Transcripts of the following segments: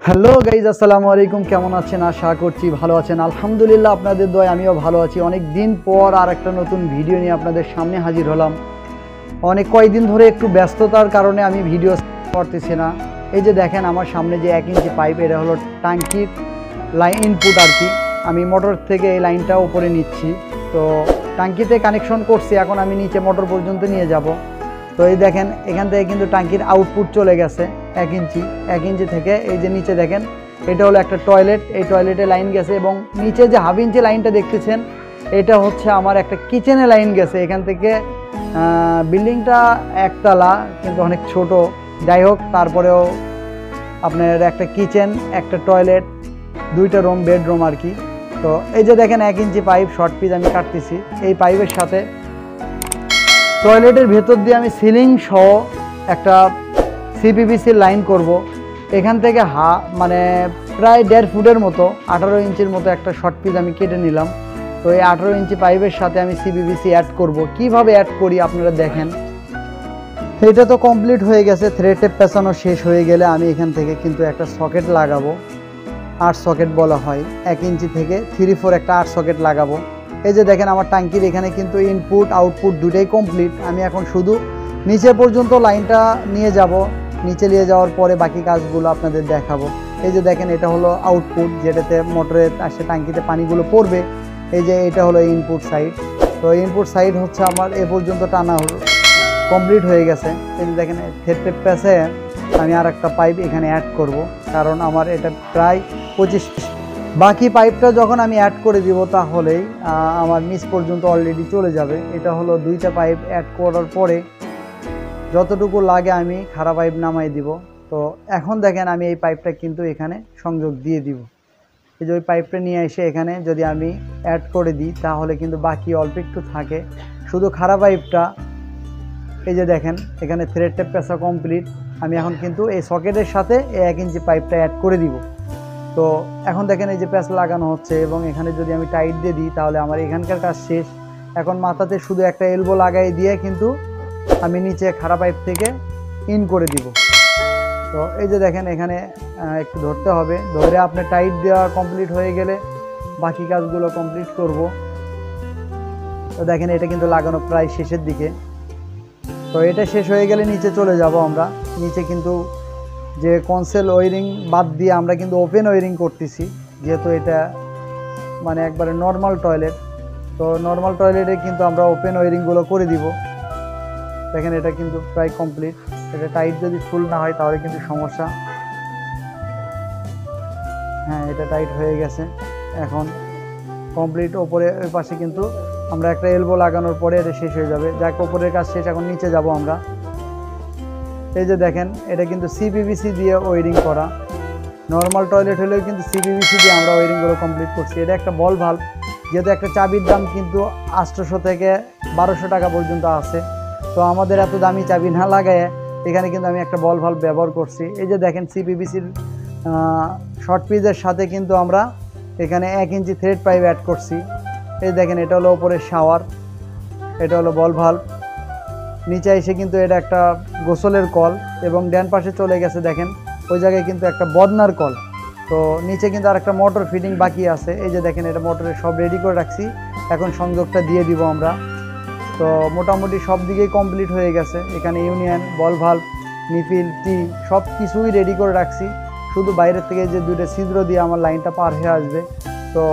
Hello guys, আসসালামু আলাইকুম। কেমন আছেন? আশা করছি ভালো আছেন। আলহামদুলিল্লাহ, আপনাদের দোয়ায় আমিও ভালো আছি। অনেক দিন পর আর একটা নতুন ভিডিও নিয়ে আপনাদের সামনে হাজির হলাম। কয়েকদিন ধরে একটু ব্যস্ততার কারণে আমি ভিডিও করতেছি না। এই যে দেখেন আমার সামনে যে 1 ইঞ্চি পাইপ, এটা হলো ট্যাঙ্কির লাইন ইনপুট আর কি। আমি মোটর থেকে এই লাইনটা উপরে নিচ্ছি, তো ট্যাঙ্কিতে কানেকশন করছি। এখন আমি নিচে মোটর পর্যন্ত নিয়ে যাব। তো এই দেখেন এখান থেকে কিন্তু ট্যাঙ্কির আউটপুট চলে গেছে 1 ইঞ্চি থেকে। এই যে নিচে দেখেন, এটা হলো একটা টয়লেট। এই টয়লেটে লাইন গেছে এবং নিচে যে 1/2 ইঞ্চি লাইনটা দেখতেছেন, এটা হচ্ছে আমার একটা কিচেনে লাইন গেছে। এখান থেকে বিল্ডিংটা একতলা, কিন্তু অনেক ছোট। যাই হোক, তারপরেও আপনার একটা কিচেন, একটা টয়লেট, 2টা রুম, বেডরুম আর কি। তো এই যে দেখেন 1 ইঞ্চি পাইপ শর্ট পিস আমি কাটতেছি। এই পাইপের সাথে টয়লেটের ভেতর দিয়ে আমি সিলিং সহ একটা সিপিভিসি লাইন করব। এখান থেকে মানে প্রায় 1.5 ফুটের মতো, 18 ইঞ্চির মতো একটা শর্ট পিস আমি কেটে নিলাম। তো এই 18 ইঞ্চি পাইপের সাথে আমি সিপিভিসি অ্যাড করব। কিভাবে অ্যাড করি আপনারা দেখেন। এটা তো কমপ্লিট হয়ে গেছে। থ্রেড টেপ পেঁচানো শেষ হয়ে গেলে আমি এখান থেকে কিন্তু একটা সকেট লাগাবো। 8 সকেট বলা হয়। 1 ইঞ্চি থেকে 3/4 একটা 8 সকেট লাগাবো। এই যে দেখেন আমার ট্যাঙ্কির এখানে কিন্তু ইনপুট আউটপুট দুটোই কমপ্লিট। আমি এখন শুধু নিচে পর্যন্ত লাইনটা নিয়ে যাব। নিচে নিয়ে যাওয়ার পরে বাকি কাজগুলো আপনাদের দেখাবো। এই যে দেখেন এটা হলো আউটপুট, যেটাতে মোটরের আসে ট্যাঙ্কিতে পানিগুলো পড়বে। এই যে এটা হলো ইনপুট সাইড। তো ইনপুট সাইড হচ্ছে আমার এ পর্যন্ত টানা হলো, কমপ্লিট হয়ে গেছে। এই যে দেখেন থ্রেড টেপ পেঁচে আমি আর একটা পাইপ এখানে অ্যাড করব, কারণ আমার এটা প্রায় 25। বাকি পাইপটা যখন আমি অ্যাড করে দিব, তাহলেই আমার নিচ পর্যন্ত অলরেডি চলে যাবে। এটা হলো 2টা পাইপ অ্যাড করার পরে যতটুকু লাগে আমি খাড়া পাইপ নামাই দিব। তো এখন দেখেন আমি এই পাইপটা কিন্তু এখানে সংযোগ দিয়ে দিব। এই যে ওই পাইপটা নিয়ে এসে এখানে যদি আমি অ্যাড করে দিই, তাহলে কিন্তু বাকি অল্প একটু থাকে, শুধু খাড়া পাইপটা। এই যে দেখেন এখানে থ্রেড টেপ পেঁচা কমপ্লিট। আমি এখন কিন্তু এই সকেটের সাথে এই 1 ইঞ্চি পাইপটা অ্যাড করে দিব। তো এখন দেখেন এই যে প্যাচ লাগানো হচ্ছে, এবং এখানে যদি আমি টাইট দিয়ে দিই, তাহলে আমার এখানকার কাজ শেষ। এখন মাথাতে শুধু একটা এলবো লাগাই দিয়ে কিন্তু আমি নিচে খাড়া পাইপ থেকে ইন করে দিব। তো এই যে দেখেন এখানে একটু ধরতে হবে, ধরে আপনি টাইট দেওয়া কমপ্লিট হয়ে গেলে বাকি কাজগুলো কমপ্লিট করব। তো দেখেন এটা কিন্তু লাগানো প্রায় শেষের দিকে। তো এটা শেষ হয়ে গেলে নিচে চলে যাব আমরা। নিচে কিন্তু যে কনসেল ওয়ারিং বাদ দিয়ে আমরা কিন্তু ওপেন ওয়ারিং করতেছি, যেহেতু এটা মানে একবারে নর্মাল টয়লেট। তো নর্মাল টয়লেটে কিন্তু আমরা ওপেন ওয়ারিংগুলো করে দিব। দেখেন এটা কিন্তু প্রায় কমপ্লিট। এটা টাইট যদি ফুল না হয় তাহলে কিন্তু সমস্যা। হ্যাঁ, এটা টাইট হয়ে গেছে, এখন কমপ্লিট। ওপরে ওই পাশে কিন্তু আমরা একটা এলবো লাগানোর পরে এটা শেষ হয়ে যাবে। যাক, ওপরের কাজ শেষ, এখন নিচে যাব আমরা। এই যে দেখেন এটা কিন্তু সিপিভিসি দিয়ে ওয়ারিং করা। নর্মাল টয়লেট হলেও কিন্তু সিপিভিসি দিয়ে আমরা ওয়ারিংগুলো কমপ্লিট করছি। এটা একটা বল ভাল্ব, যেহেতু একটা চাবির দাম কিন্তু 800 থেকে 1200 টাকা পর্যন্ত আছে। তো আমাদের এত দামি চাবি না লাগায় এখানে কিন্তু আমি একটা বল ভাল্ব ব্যবহার করছি। এই যে দেখেন সিপিভিসির শর্ট পিসের সাথে কিন্তু আমরা এখানে 1 ইঞ্চি থ্রেড পাইপ অ্যাড করছি। এই দেখেন এটা হলো ওপরের শাওয়ার, এটা হলো বল ভাল্ব। নিচে এসে কিন্তু এটা একটা গোসলের কল, এবং ডান পাশে চলে গেছে দেখেন ওই জায়গায় কিন্তু একটা বদনার কল। তো নিচে কিন্তু আর একটা মোটর ফিটিং বাকি আছে। এই যে দেখেন এটা মোটরের সব রেডি করে রাখছি, এখন সংযোগটা দিয়ে দিব আমরা। তো মোটামুটি সব দিকেই কমপ্লিট হয়ে গেছে। এখানে ইউনিয়ন, বল ভাল্ব, নিফিল, টি সব কিছুই রেডি করে রাখছি। শুধু বাইরের থেকে যে 2টা ছিদ্র দিয়ে আমার লাইনটা পার হয়ে আসবে। তো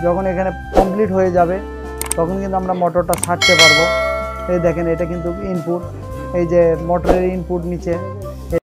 যখন এখানে কমপ্লিট হয়ে যাবে, তখন কিন্তু আমরা মোটরটা ছাড়তে পারবো। এই দেখেন এটা কিন্তু ইনপুট, এই যে মোটরের ইনপুট নিচে